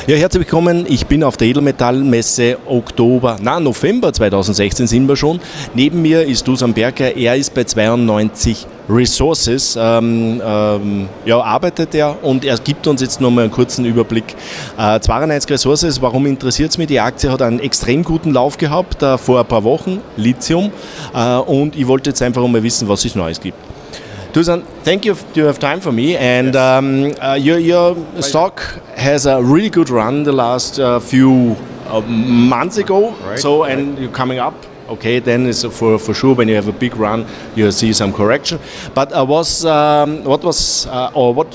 Ja, herzlich willkommen. Ich bin auf der Edelmetallmesse November 2016 sind wir schon. Neben mir ist Dusan Berka. Er ist bei 92 Resources, arbeitet er und er gibt uns jetzt nochmal einen kurzen Überblick. 92 Resources, warum interessiert es mich? Die Aktie hat einen extrem guten Lauf gehabt vor ein paar Wochen, Lithium, und ich wollte jetzt einfach mal wissen, was es Neues gibt. Dusan, thank you. You have time for me, and your stock has a really good run the last few months ago. Right. So, and you're coming up. Okay, then it's for sure when you have a big run, you see some correction. But what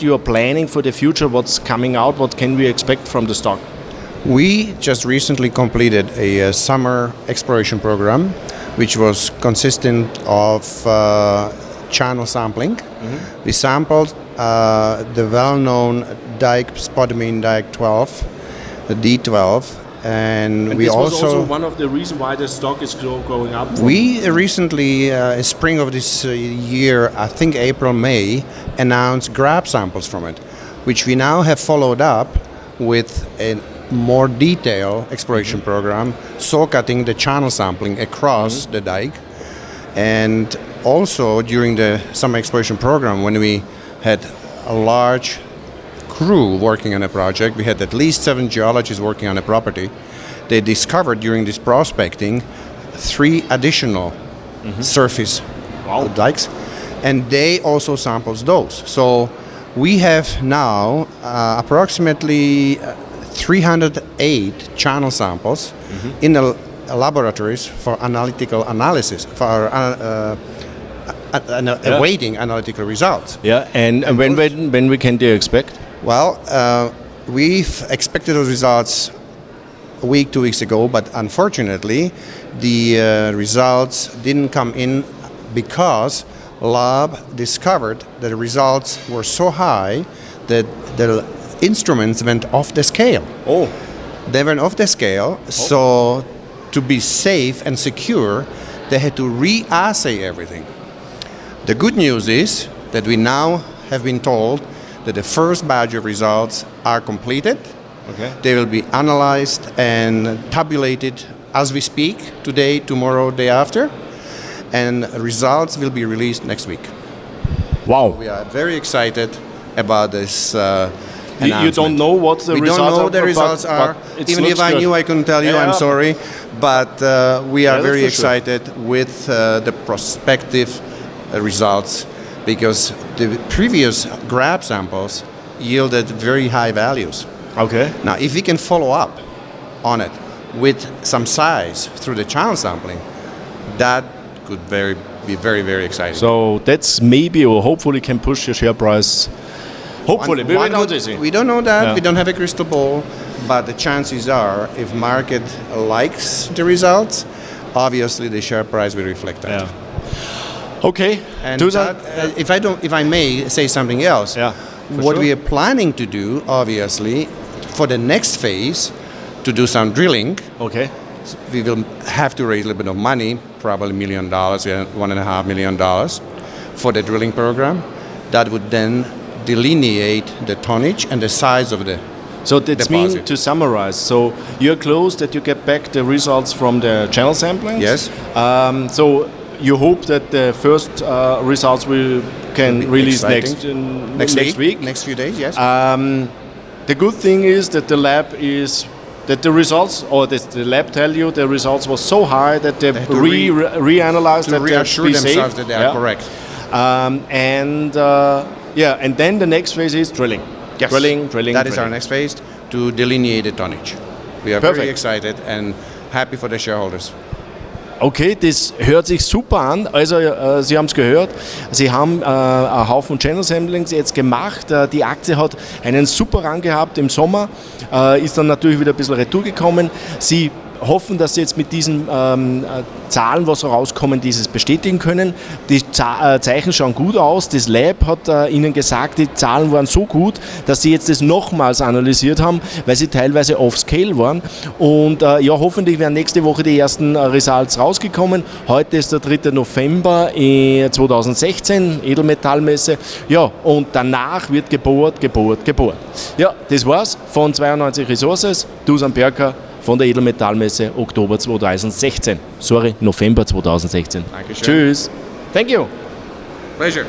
you are planning for the future? What's coming out? What can we expect from the stock? We just recently completed a summer exploration program, which was consistent of channel sampling. Mm-hmm. We sampled the well-known spodumene Dike 12, the D12, and we this was also one of the reasons why the stock is going up. We recently, spring of this year, I think April, May, announced grab samples from it, which we now have followed up with a more detailed exploration program, saw cutting the channel sampling across the dike. And also during the summer exploration program, when we had a large crew working on a project, we had at least 7 geologists working on a property. They discovered during this prospecting 3 additional surface dikes, and they also sampled those. So we have now approximately 308 channel samples in the laboratories for analytical analysis, for awaiting analytical results. Yeah, and when we can expect? Well, we've expected those results a week, 2 weeks ago, but unfortunately the results didn't come in because lab discovered that the results were so high that the instruments went off the scale. Oh. They went off the scale, so to be safe and secure, they had to re-assay everything. The good news is that we now have been told that the first batch of results are completed. Okay. They will be analyzed and tabulated as we speak, today, tomorrow, day after, and results will be released next week. Wow. We are very excited about this You don't know what the results are? We don't know what the results are. Even if I knew, I couldn't tell you. I'm sorry. But we are very excited with the prospective results, because the previous grab samples yielded very high values. Okay. Now, if we can follow up on it with some size through the channel sampling, that could be very, very exciting. So that's maybe or hopefully can push your share price. Hopefully, we don't know that. Yeah. We don't have a crystal ball, but the chances are, if market likes the results, obviously the share price will reflect that. Yeah. Okay. And if I may say something else, what we are planning to do, obviously, for the next phase, to do some drilling. Okay. We will have to raise a little bit of money, probably $1 million, $1.5 million, for the drilling program. That would then delineate the tonnage and the size of the So that means, to summarize, so you're close that you get back the results from the channel sampling? Yes. So you hope that the first results can release next week? Next few days, yes. The good thing is that the lab that the results, or the lab tell you the results was so high that they reanalyze that reassure themselves that they are correct. And then the next phase is drilling. Yes. Drilling. That is our next phase, to delineate the tonnage. We are very excited and happy for the shareholders. Okay, das hört sich super an. Also, Sie haben es gehört, Sie haben einen Haufen Channel Samplings jetzt gemacht. Die Aktie hat einen super Run gehabt im Sommer, ist dann natürlich wieder ein bisschen retour gekommen. Sie hoffen, dass Sie jetzt mit diesen Zahlen, was rauskommen, dieses bestätigen können. Die Zeichen schauen gut aus. Das Lab hat Ihnen gesagt, die Zahlen waren so gut, dass Sie jetzt das nochmals analysiert haben, weil sie teilweise off-scale waren. Und ja, hoffentlich werden nächste Woche die ersten Results rausgekommen. Heute ist der 3. November 2016, Edelmetallmesse. Ja, und danach wird gebohrt. Ja, das war's von 92 Resources, Dusan Berka von der Edelmetallmesse Oktober 2016. Sorry, November 2016. Dankeschön. Tschüss. Thank you. Pleasure.